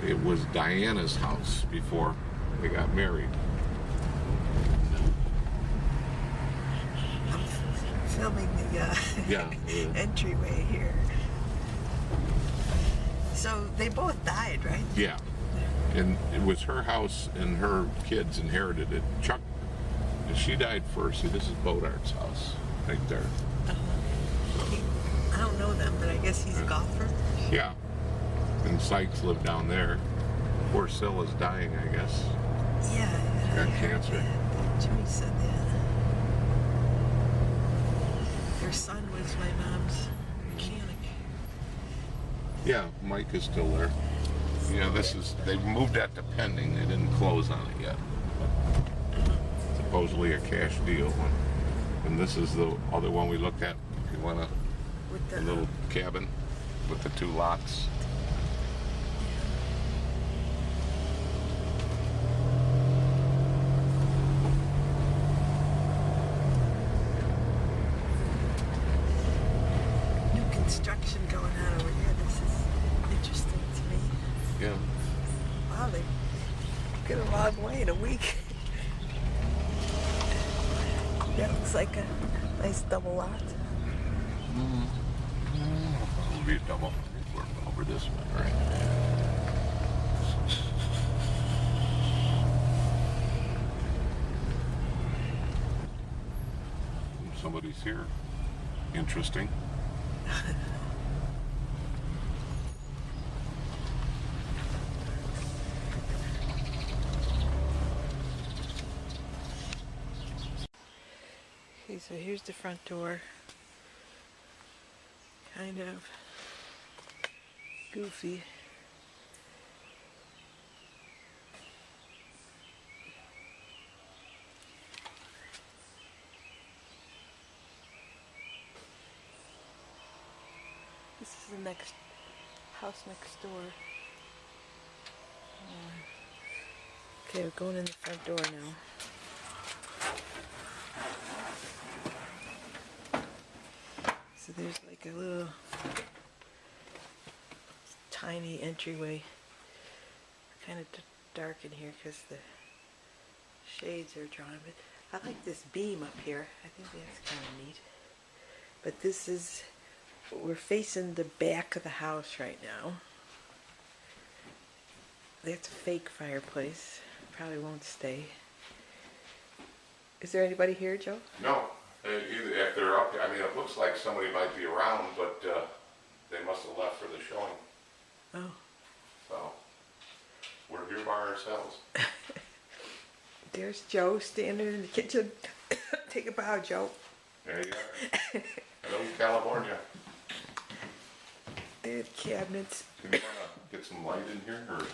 it was Diana's house before they got married. I'm filming the entryway here. So they both died, right? Yeah. And it was her house, and her kids inherited it. Chuck, she died first. See, this is Bodart's house right there. I don't know them, but I guess he's a golfer. Yeah. And Sykes lived down there. Poor Scylla's dying, I guess. Yeah. Got cancer. Jimmy said that. Their son was my mom's mechanic. Yeah, Mike is still there. Yeah, they moved that to pending. They didn't close on it yet. Supposedly a cash deal. And this is the other one we looked at. If you want a little cabin with the 2 lots. New construction going on over here. This is interesting to me. Yeah. Wow, they get a long way in a week. That looks like a nice double lot. It'll be a double. We're over this one, right? Somebody's here. Interesting. Okay, so here's the front door. Kind of goofy. This is the next house next door. Okay, we're going in the front door now. So there's like a little tiny entryway. Kind of dark in here because the shades are drawn. But I like this beam up here. I think that's kind of neat. But this is, we're facing the back of the house right now. That's a fake fireplace. Probably won't stay. Is there anybody here, Joe? No. Either if they're up, I mean, it looks like somebody might be around, but they must have left for the showing. Oh. So, we're here by ourselves. There's Joe standing in the kitchen. Take a bow, Joe. There you are. Hello, California. They have cabinets. Do you want to get some light in here, or?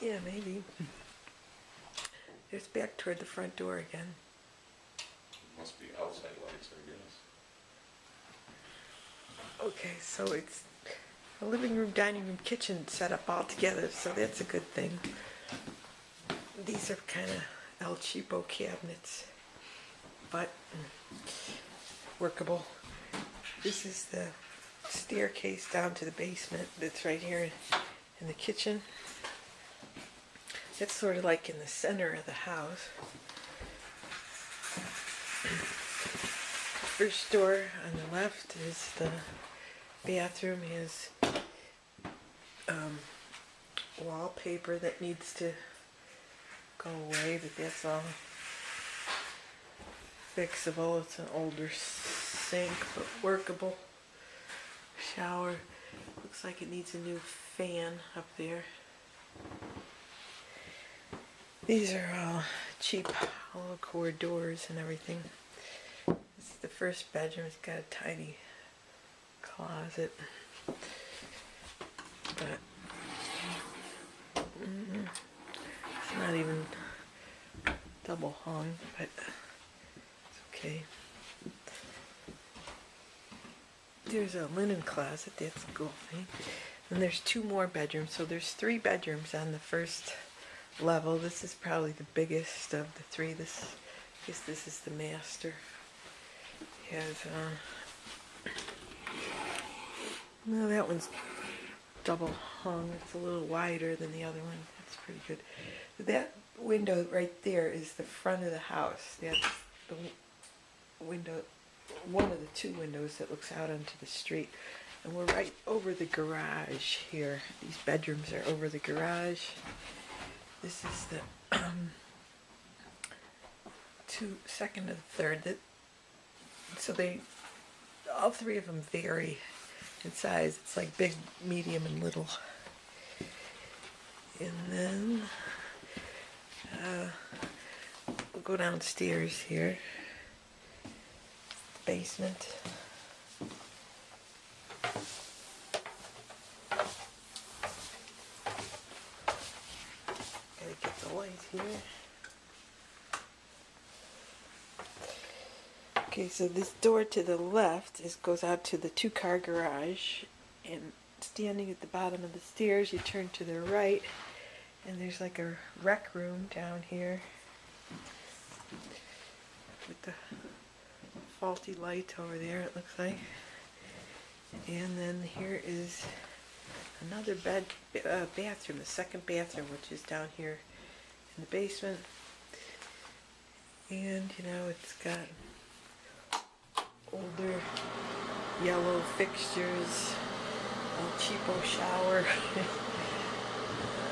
Yeah, maybe. It's back toward the front door again. Must be outside lights, I guess. Okay, so it's a living room, dining room, kitchen set up all together, so that's a good thing. These are kind of El Cheapo cabinets, but workable. This is the staircase down to the basement that's right here in the kitchen. It's sort of like in the center of the house. First door on the left is the bathroom. Has wallpaper that needs to go away, but that's all fixable. It's an older sink, but workable. Shower. Looks like it needs a new fan up there. These are all cheap hollow core doors and everything. This is the first bedroom. It's got a tiny closet. But it's not even double hung, but it's okay. There's a linen closet. That's a cool thing. And there's 2 more bedrooms. So there's 3 bedrooms on the first level. This is probably the biggest of the 3. I guess this is the master. It has no, that one's double hung. It's a little wider than the other one. That's pretty good. That window right there is the front of the house. That's the window, one of the two windows that looks out onto the street. And we're right over the garage here. These bedrooms are over the garage. This is the second and third. So all three of them vary in size. It's like big, medium, and little. And then we'll go downstairs here. Basement. Gotta get the light here. Okay, so this door to the left goes out to the two-car garage, and standing at the bottom of the stairs, you turn to the right, and there's like a rec room down here with the faulty light over there, it looks like. And then here is another bathroom, the second bathroom, which is down here in the basement. And, you know, it's got older yellow fixtures, a cheapo shower.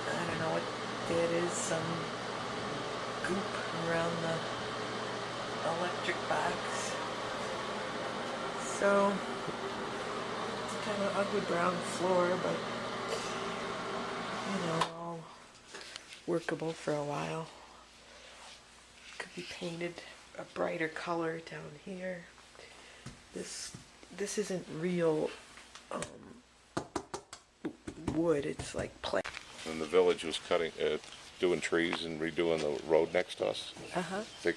I don't know what that is, some goop around the electric box. So, it's kind of ugly brown floor, but, you know, all workable for a while. Could be painted a brighter color down here. This isn't real wood, it's like play. And the village was doing trees and redoing the road next to us. They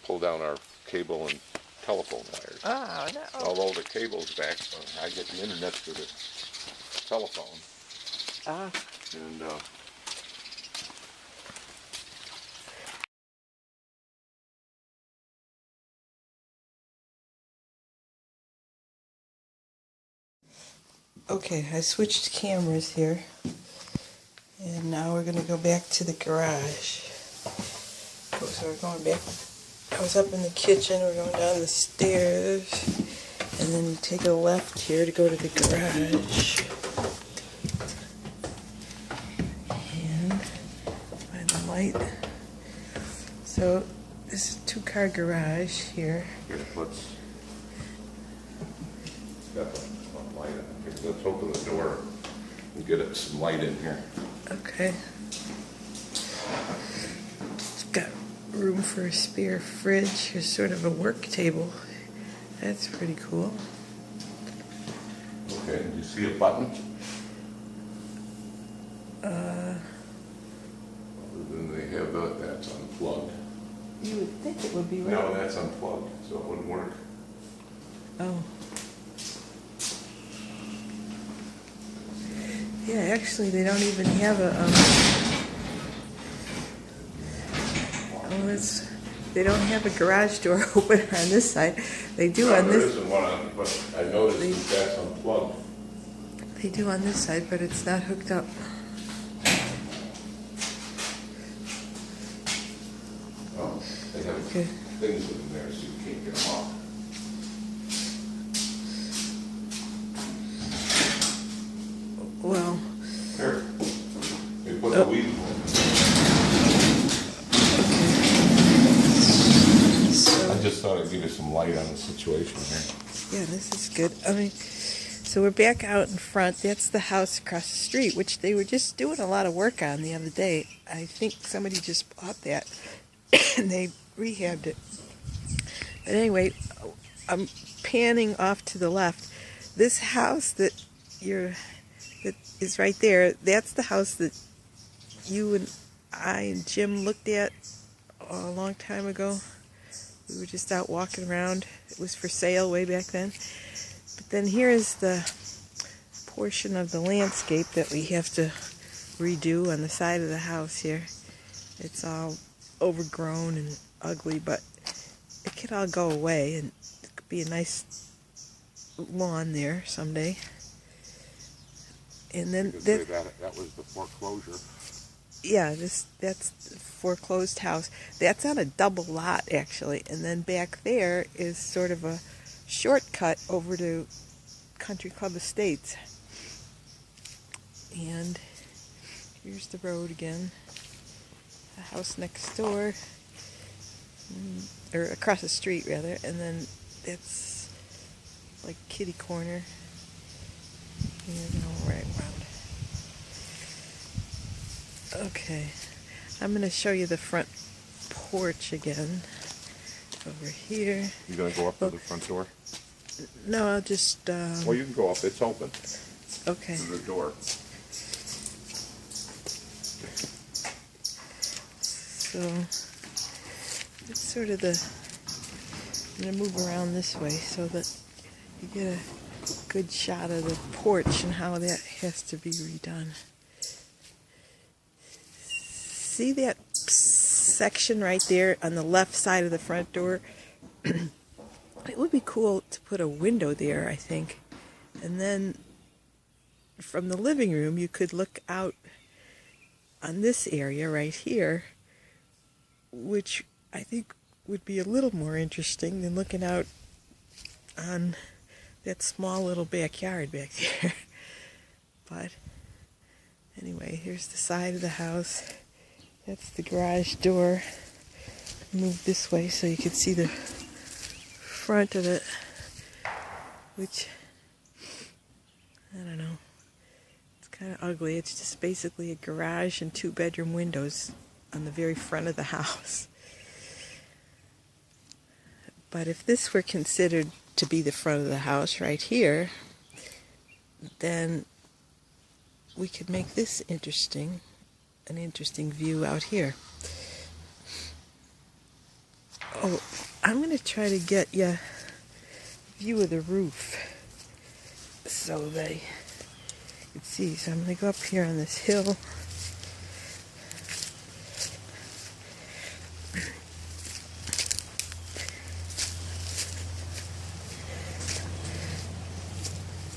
pulled down our cable and telephone wires. Oh, no. Although the cable's back, I get the internet through the telephone. And okay, I switched cameras here, and now we're going to go back to the garage. So we're going back. I was up in the kitchen, we're going down the stairs, and then you take a left here to go to the garage. And find the light. So this is a two-car garage here. here, let's got the light in here. Let's open the door and get it some light in here. Okay. It's got room for a spare fridge. There's sort of a work table. That's pretty cool. Okay, do you see a button? Uh, Other than they have that's unplugged. you would think it would be right. No, that's unplugged, so it wouldn't work. Oh. Yeah, actually, they don't even have a. They don't have a garage door open on this side. They do No, on there this. isn't one on, but I noticed that's unplugged. They do on this side, but it's not hooked up. Oh, they have Okay. things in there so you can't get them off. Well. Here, they put the weed in. I just thought I'd give you some light on the situation here. Yeah, this is good. I mean, so we're back out in front. That's the house across the street, which they were just doing a lot of work on the other day. I think somebody just bought that and they rehabbed it. But anyway, I'm panning off to the left. This house that is right there, that's the house that you and I and Jim looked at a long time ago. We were just out walking around. It was for sale way back then. But then here is the portion of the landscape that we have to redo on the side of the house here. It's all overgrown and ugly, but it could all go away and it could be a nice lawn there someday. And then You could say that was the foreclosure. yeah, that's the foreclosed house. That's on a double lot actually, and then back there is sort of a shortcut over to Country Club Estates. And here's the road again. The house next door, or across the street rather, and then that's like kitty corner. And all right around. Okay, I'm going to show you the front porch again. Over here. You gonna go up to the front door? No, I'll just. Well, you can go up. It's open. Okay. To the door. So it's sort of the. I'm going to move around this way so that you get a good shot of the porch and how that has to be redone. See that section right there on the left side of the front door? It would be cool to put a window there, I think. And then from the living room, you could look out on this area right here, which I think would be a little more interesting than looking out on that small little backyard back there. But anyway, here's the side of the house. That's the garage door. Move this way so you can see the front of it, which, I don't know, it's kind of ugly. It's just basically a garage and 2-bedroom windows on the very front of the house. But if this were considered to be the front of the house right here, then we could make this interesting, an interesting view out here. Oh, I'm going to try to get you a view of the roof so they can see. So I'm going to go up here on this hill.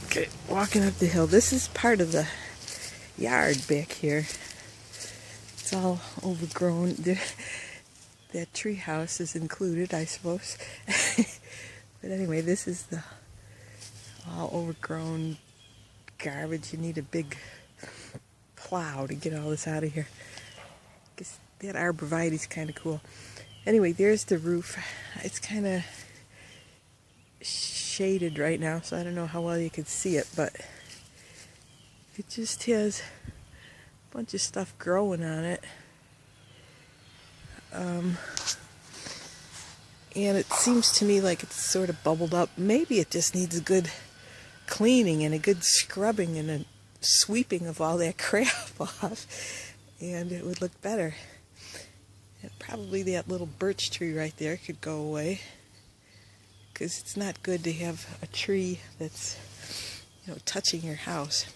Okay, walking up the hill. This is part of the yard back here. It's all overgrown. That tree house is included, I suppose. But anyway, this is the all overgrown garbage. You need a big plow to get all this out of here. Guess that arborvitae's kind of cool. Anyway, there's the roof. It's kind of shaded right now, so I don't know how well you can see it, but it just has a bunch of stuff growing on it. And it seems to me like it's sort of bubbled up. Maybe it just needs a good cleaning and a good scrubbing and a sweeping of all that crap off, and it would look better. And probably that little birch tree right there could go away, because it's not good to have a tree that's, you know, touching your house.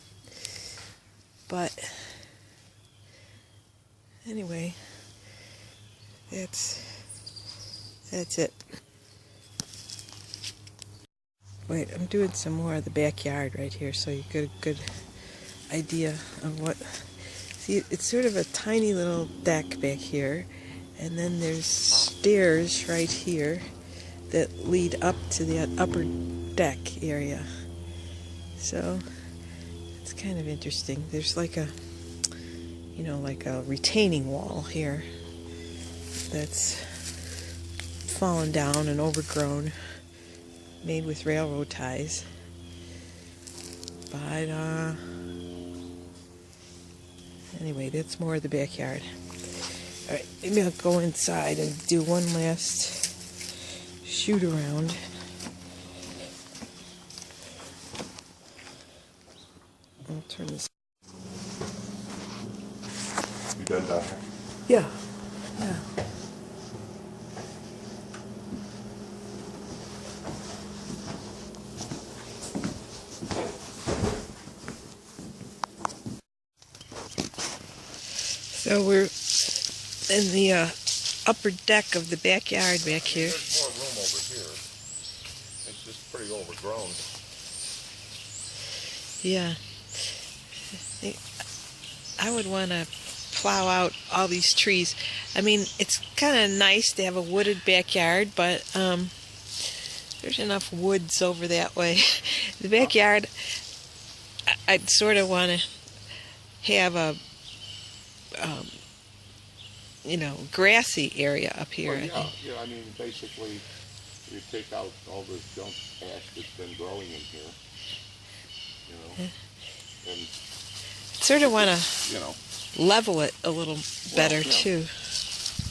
But anyway, that's it. Wait, I'm doing some more of the backyard right here so you get a good idea of what. See, it's sort of a tiny little deck back here, and then there's stairs right here that lead up to the upper deck area. So it's kind of interesting. There's like a, you know, like a retaining wall here that's fallen down and overgrown, made with railroad ties. But anyway, that's more of the backyard. Alright, maybe I'll go inside and do one last shoot around. I'll turn this. You done, Doctor? Yeah. Yeah. So we're in the upper deck of the backyard back here. There's more room over here. It's just pretty overgrown. Yeah. I would want to plow out all these trees. I mean, it's kind of nice to have a wooded backyard, but there's enough woods over that way. The backyard, I'd sort of want to have a, grassy area up here. Well, I think. yeah. I mean, basically, you take out all this junk ash that's been growing in here, and Sort of want to you know. level it a little better yeah. too.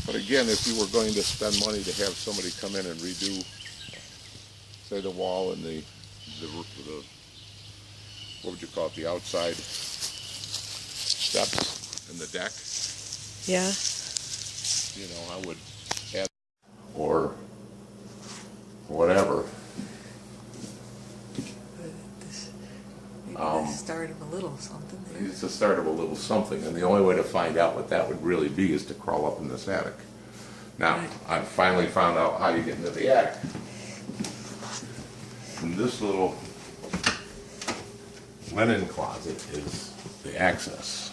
But again, if you were going to spend money to have somebody come in and redo, say, the wall and the what would you call it, the outside steps and the deck, Yeah. I would add, or whatever. Maybe the start of a little something there. It's the start of a little something, and the only way to find out what that would really be is to crawl up in this attic. Now, Right. I finally found out how you get into the attic. And this little linen closet is the access,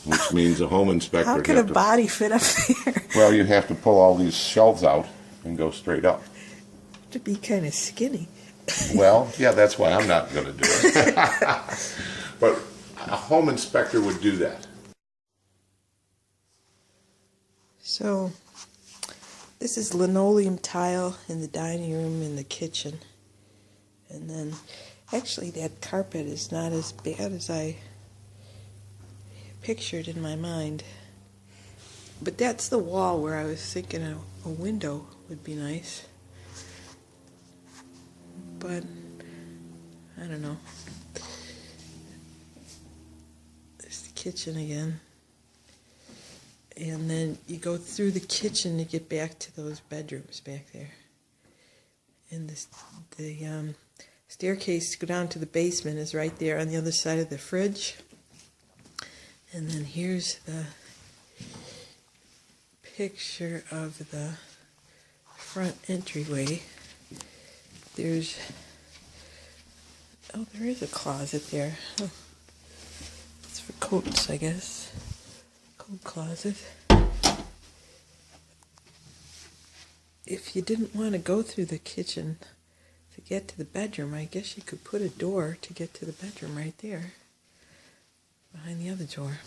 which means a home inspector. How could a body fit up there? Well, you have to pull all these shelves out and go straight up. To be kind of skinny. Well, yeah, that's why I'm not going to do it. But a home inspector would do that. So, this is linoleum tile in the dining room and the kitchen. And then, actually, that carpet is not as bad as I pictured in my mind. But that's the wall where I was thinking a window would be nice. But I don't know. There's the kitchen again. And then you go through the kitchen to get back to those bedrooms back there. And the staircase to go down to the basement is right there on the other side of the fridge. And then here's the picture of the front entryway. There is a closet there. Oh. It's for coats, I guess. Coat closet. If you didn't want to go through the kitchen to get to the bedroom, I guess you could put a door to get to the bedroom right there. Behind the other door.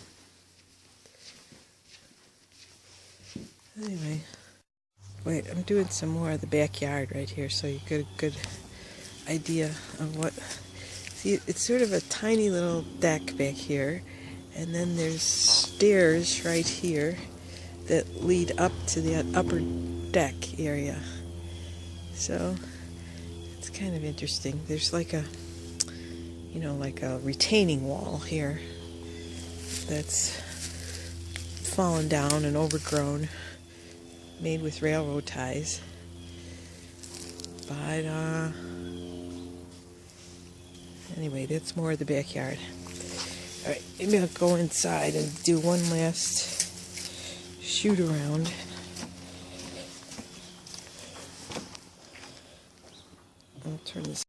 Anyway. Wait, I'm doing some more of the backyard right here so you get a good idea of what... See, it's sort of a tiny little deck back here, and then there's stairs right here that lead up to the upper deck area. So, it's kind of interesting. There's like a retaining wall here that's fallen down and overgrown, made with railroad ties. But anyway, that's more of the backyard. Alright, maybe I'll go inside and do one last shoot around. I'll turn this